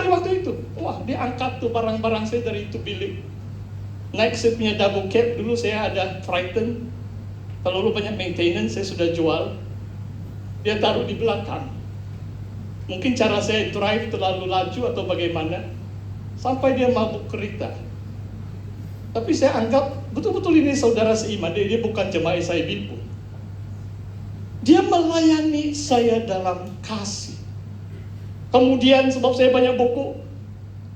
sekali waktu itu. Wah, dia angkat tuh barang-barang saya dari itu bilik. Naik saya punya double cab, dulu saya ada Triton. Kalau lu banyak maintenance, saya sudah jual. Dia taruh di belakang. Mungkin cara saya drive terlalu laju atau bagaimana, sampai dia mabuk kereta. Tapi saya anggap betul-betul ini saudara seiman, dia bukan jemaah SIB pun. Dia melayani saya dalam kasih. Kemudian sebab saya banyak buku,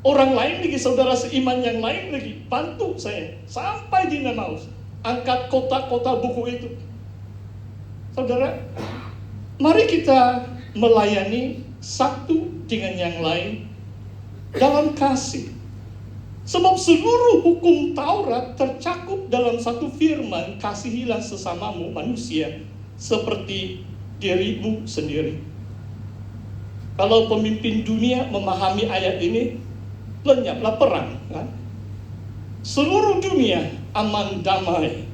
orang lain lagi, saudara seiman yang lain lagi bantu saya sampai di Nanaus, angkat kotak-kotak buku itu. Saudara, mari kita melayani satu dengan yang lain dalam kasih. Sebab seluruh hukum Taurat tercakup dalam satu firman, kasihilah sesamamu manusia seperti dirimu sendiri. Kalau pemimpin dunia memahami ayat ini, lenyaplah perang, kan? Seluruh dunia aman damai.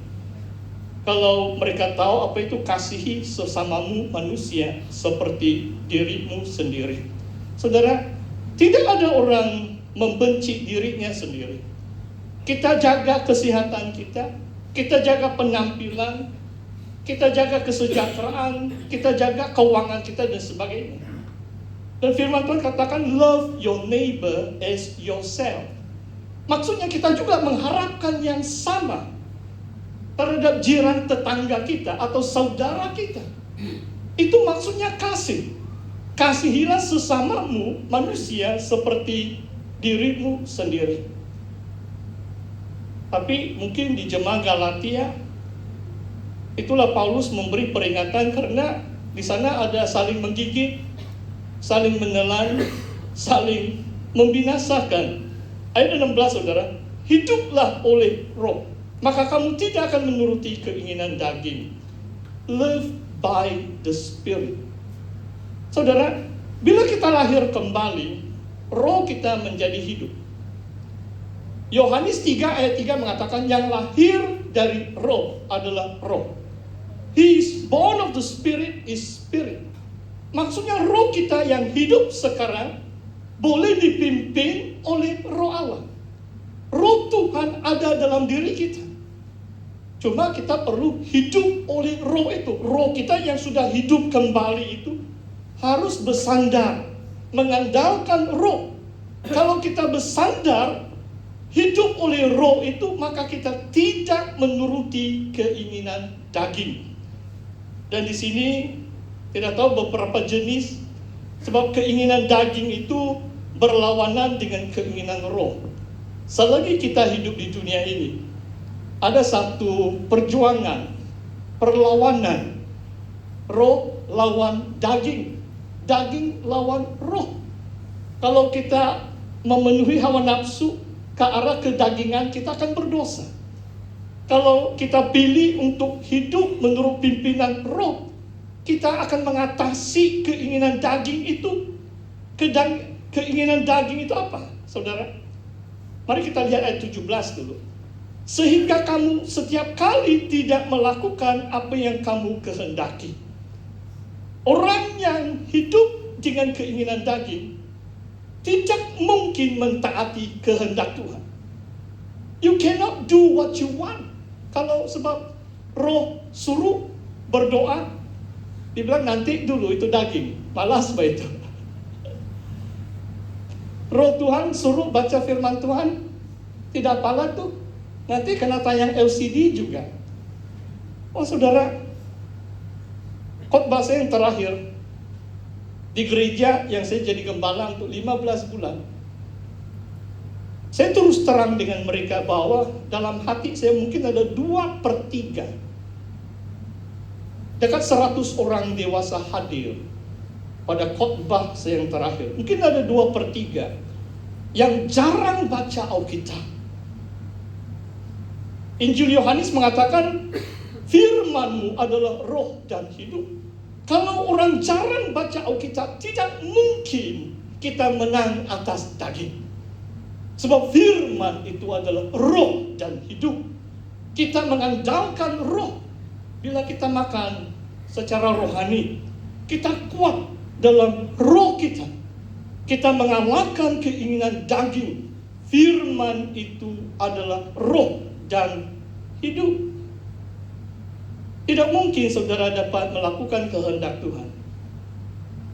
Kalau mereka tahu apa itu kasihi sesamamu manusia seperti dirimu sendiri. Saudara, tidak ada orang membenci dirinya sendiri. Kita jaga kesehatan kita jaga penampilan, kita jaga kesejahteraan, kita jaga keuangan kita dan sebagainya. Dan firman Tuhan katakan, love your neighbor as yourself. Maksudnya kita juga mengharapkan yang sama terhadap jiran tetangga kita atau saudara kita. Itu maksudnya kasih. Kasihilah sesamamu manusia seperti dirimu sendiri. Tapi mungkin di jemaah Galatia, itulah Paulus memberi peringatan karena di sana ada saling menggigit, saling menelan, saling membinasakan. Ayat 16 saudara, hiduplah oleh roh, maka kamu tidak akan menuruti keinginan daging. Live by the Spirit. Saudara, bila kita lahir kembali, roh kita menjadi hidup. Yohanes 3 ayat 3 mengatakan yang lahir dari roh adalah roh. He is born of the Spirit is Spirit. Maksudnya roh kita yang hidup sekarang boleh dipimpin oleh roh Allah. Roh Tuhan ada dalam diri kita. Cuma kita perlu hidup oleh roh itu. Roh kita yang sudah hidup kembali itu harus bersandar, mengandalkan roh. Kalau kita bersandar, hidup oleh roh itu, maka kita tidak menuruti keinginan daging. Dan di sini tidak tahu beberapa jenis, sebab keinginan daging itu berlawanan dengan keinginan roh. Selagi kita hidup di dunia ini, ada satu perjuangan, perlawanan. Roh lawan daging, daging lawan roh. Kalau kita memenuhi hawa nafsu ke arah kedagingan, kita akan berdosa. Kalau kita pilih untuk hidup menurut pimpinan roh, kita akan mengatasi keinginan daging itu. Keinginan daging itu apa, saudara? Mari kita lihat ayat 17 dulu. Sehingga kamu setiap kali tidak melakukan apa yang kamu kehendaki. Orang yang hidup dengan keinginan daging tidak mungkin mentaati kehendak Tuhan. You cannot do what you want. Kalau sebab roh suruh berdoa, dibilang nanti dulu itu daging, malas begitu. Roh Tuhan suruh baca firman Tuhan, tidak pala tuh, nanti kena tayang LCD juga. Oh saudara, khotbah saya yang terakhir di gereja yang saya jadi gembala untuk 15 bulan, saya terus terang dengan mereka bahwa dalam hati saya mungkin ada 2/3, dekat 100 orang dewasa hadir pada khotbah saya yang terakhir. Mungkin ada 2/3 yang jarang baca Alkitab. Injil Yohanes mengatakan firman-Mu adalah roh dan hidup. Kalau orang jarang baca Alkitab, tidak mungkin kita menang atas daging. Sebab firman itu adalah roh dan hidup. Kita mengandalkan roh. Bila kita makan secara rohani, kita kuat dalam roh kita. Kita mengalahkan keinginan daging. Firman itu adalah roh dan hidup. Tidak mungkin saudara dapat melakukan kehendak Tuhan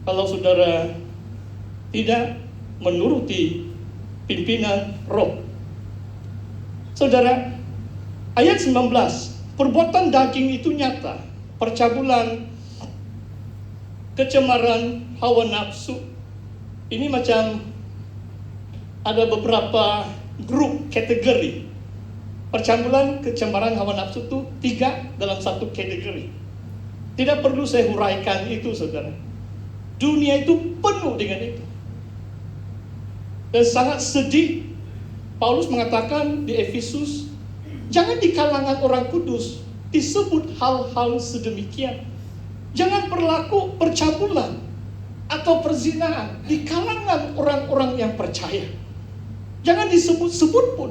kalau saudara tidak menuruti pimpinan roh. Saudara, ayat 19, perbuatan daging itu nyata. Percabulan, kecemaran, hawa nafsu. Ini macam ada beberapa grup kategori. Percabulan, kecemaran, hawa nafsu itu 3 dalam satu kategori. Tidak perlu saya huraikan itu, saudara. Dunia itu penuh dengan itu. Dan sangat sedih, Paulus mengatakan di Efesus, jangan di kalangan orang kudus disebut hal-hal sedemikian. Jangan berlaku percabulan atau perzinaan di kalangan orang-orang yang percaya. Jangan disebut-sebut pun.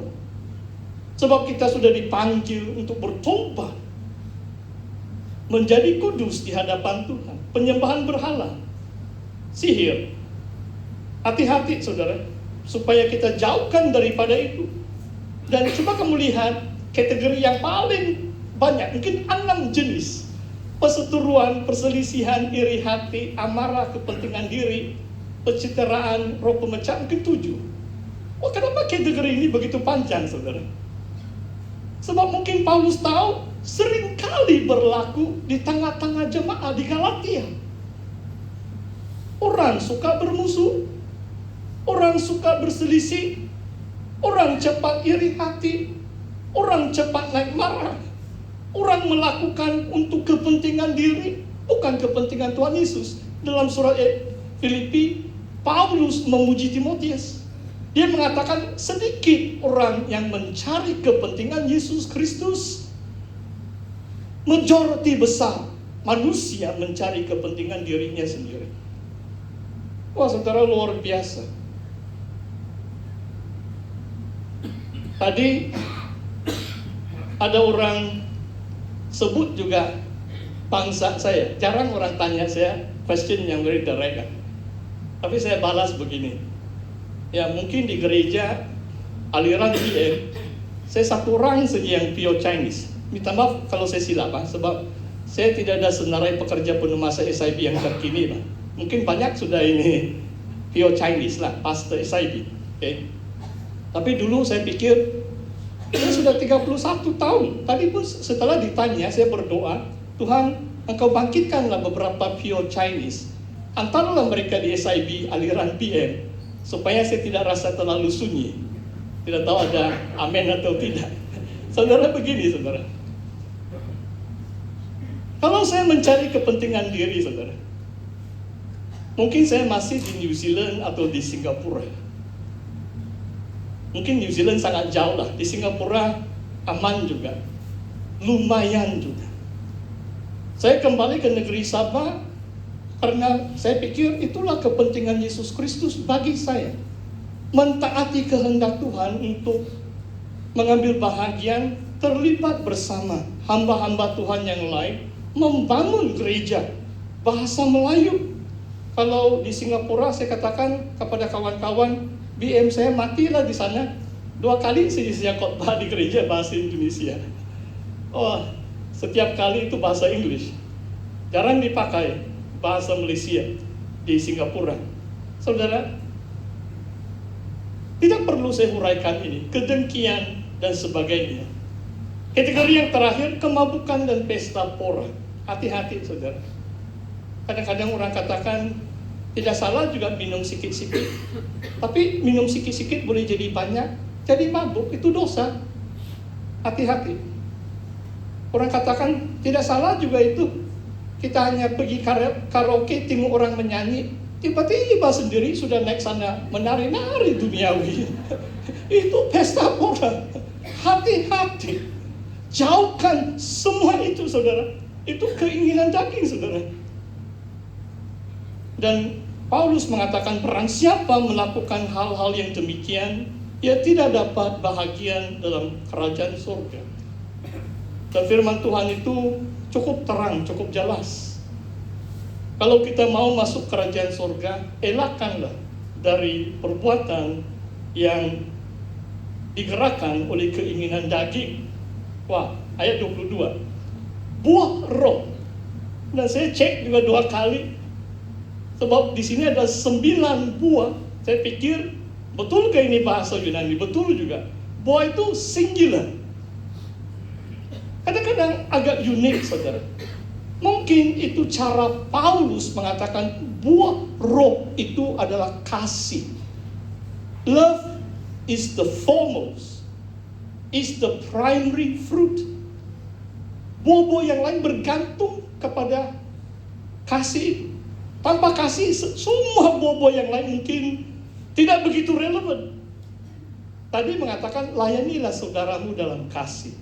Sebab kita sudah dipanggil untuk bertobat, menjadi kudus di hadapan Tuhan. Penyembahan berhala, sihir. Hati-hati saudara, supaya kita jauhkan daripada itu. Dan coba kamu lihat kategori yang paling banyak, mungkin 6 jenis. Perseteruan, perselisihan, iri hati, amarah, kepentingan diri, pencitraan, roh pemecah, mungkin 7. Oh, kenapa kategori ini begitu panjang, saudara? Sebab mungkin Paulus tahu seringkali berlaku di tengah-tengah jemaat di Galatia. Orang suka bermusuh, orang suka berselisih, orang cepat iri hati, orang cepat naik marah, orang melakukan untuk kepentingan diri, bukan kepentingan Tuhan Yesus. Dalam surat Filipi, Paulus memuji Timotius. Dia mengatakan sedikit orang yang mencari kepentingan Yesus Kristus. Majority besar manusia mencari kepentingan dirinya sendiri. Wah, saudara, luar biasa. Tadi ada orang sebut juga bangsa saya. Jarang orang tanya saya question yang very direct. Tapi saya balas begini. Ya, mungkin di gereja aliran BM, saya satu orang saja yang pure Chinese. Minta maaf kalau saya silap, sebab saya tidak ada senarai pekerja penuh masa SIB yang terkini. Mungkin banyak sudah ini pure Chinese lah, pastor SIB. Okay. Tapi dulu saya pikir, saya sudah 31 tahun. Tadi pun setelah ditanya, saya berdoa, Tuhan, Engkau bangkitkanlah beberapa pure Chinese. Antaralah mereka di SIB aliran PM, supaya saya tidak rasa terlalu sunyi. Tidak tahu ada amin atau tidak. Saudara, begini saudara. Kalau saya mencari kepentingan diri saudara, mungkin saya masih di New Zealand atau di Singapura. Mungkin New Zealand sangat jauh lah. Di Singapura aman juga, lumayan juga. Saya kembali ke negeri Sabah karena saya pikir itulah kepentingan Yesus Kristus bagi saya. Mentaati kehendak Tuhan untuk mengambil bahagian, terlibat bersama hamba-hamba Tuhan yang lain, membangun gereja bahasa Melayu. Kalau di Singapura saya katakan kepada kawan-kawan, BM saya matilah di sana. 2 kali saya khotbah di gereja bahasa Indonesia. Oh, setiap kali itu bahasa Inggris. Jarang dipakai bahasa Malaysia di Singapura. Saudara, tidak perlu saya huraikan ini, kedengkian dan sebagainya. Kategori yang terakhir, kemabukan dan pesta pora. Hati-hati saudara. Kadang-kadang orang katakan, tidak salah juga minum sikit-sikit. Tapi minum sikit-sikit boleh jadi banyak, jadi mabuk, itu dosa. Hati-hati. Orang katakan, tidak salah juga itu. Kita hanya pergi karaoke, tengok orang menyanyi, tiba-tiba sendiri sudah naik sana menari-nari duniawi. Itu pesta pora. Hati-hati. Jauhkan semua itu saudara. Itu keinginan daging saudara. Dan Paulus mengatakan barang siapa melakukan hal-hal yang demikian, ia tidak dapat bahagian dalam kerajaan surga. Dan firman Tuhan itu cukup terang, cukup jelas. Kalau kita mau masuk kerajaan surga, elakkanlah dari perbuatan yang digerakkan oleh keinginan daging. Wah, ayat 22. Buah roh. Dan saya cek juga 2 kali. Sebab di sini ada 9 buah. Saya pikir, betulkah ini bahasa Yunani? Betul juga. Buah itu singular. Kadang-kadang agak unik, saudara. Mungkin itu cara Paulus mengatakan buah roh itu adalah kasih. Love is the foremost, is the primary fruit. Buah-buah yang lain bergantung kepada kasih itu. Tanpa kasih, semua buah-buah yang lain mungkin tidak begitu relevan. Tadi mengatakan layanilah saudaramu dalam kasih.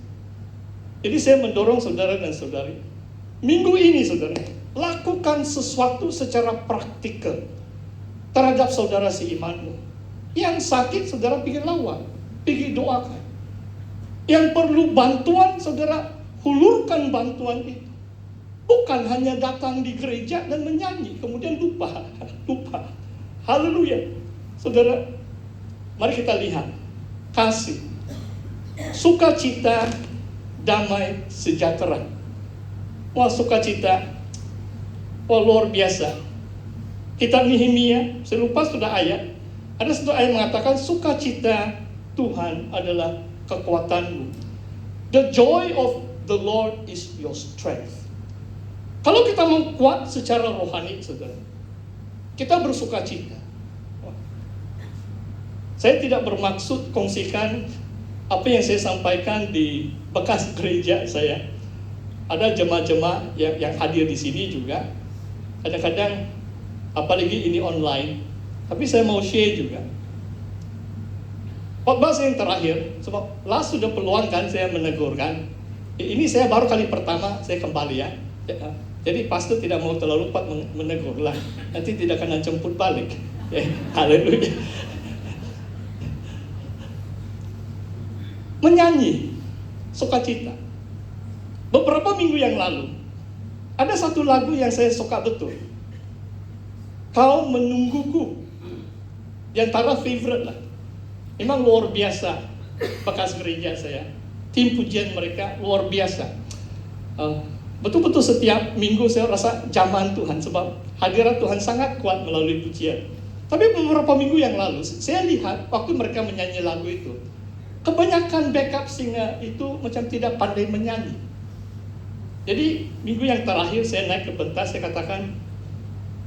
Jadi saya mendorong saudara dan saudari, minggu ini saudara, lakukan sesuatu secara praktikal terhadap saudara seimanmu. Yang sakit saudara pergi lawan, pergi doakan. Yang perlu bantuan saudara hulurkan bantuan itu. Bukan hanya datang di gereja dan menyanyi kemudian lupa. Haleluya. Saudara, mari kita lihat kasih, sukacita, damai, sejahtera. Wah, sukacita, wah luar biasa. Kitab Nehemia, saya lupa sudah ayat. Ada satu ayat mengatakan sukacita Tuhan adalah kekuatanmu. The joy of the Lord is your strength. Kalau kita mau kuat secara rohani, saudara, kita bersukacita. Saya tidak bermaksud kongsikan apa yang saya sampaikan di bekas gereja saya. Ada jemaah-jemaah yang hadir di sini juga. Kadang-kadang, apalagi ini online, tapi saya mau share juga. Khotbah saya yang terakhir, sebab last sudah peluang kan saya menegurkan. Ini saya baru kali pertama saya kembali ya. Jadi pastor tidak mau terlalu cepat menegur lah. Nanti tidak akan jemput balik. Haleluya. Menyanyi sukacita. Beberapa minggu yang lalu ada satu lagu yang saya suka betul. Kau menungguku. Di antara favorite lah. Memang luar biasa bekas gereja saya. Tim pujian mereka luar biasa. Betul-betul setiap minggu saya rasa zaman Tuhan, sebab hadirat Tuhan sangat kuat melalui pujian. Tapi beberapa minggu yang lalu saya lihat waktu mereka menyanyi lagu itu, kebanyakan backup singer itu macam tidak pandai menyanyi. Jadi minggu yang terakhir saya naik ke pentas, saya katakan,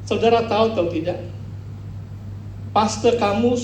saudara tahu atau tidak, pastor kamu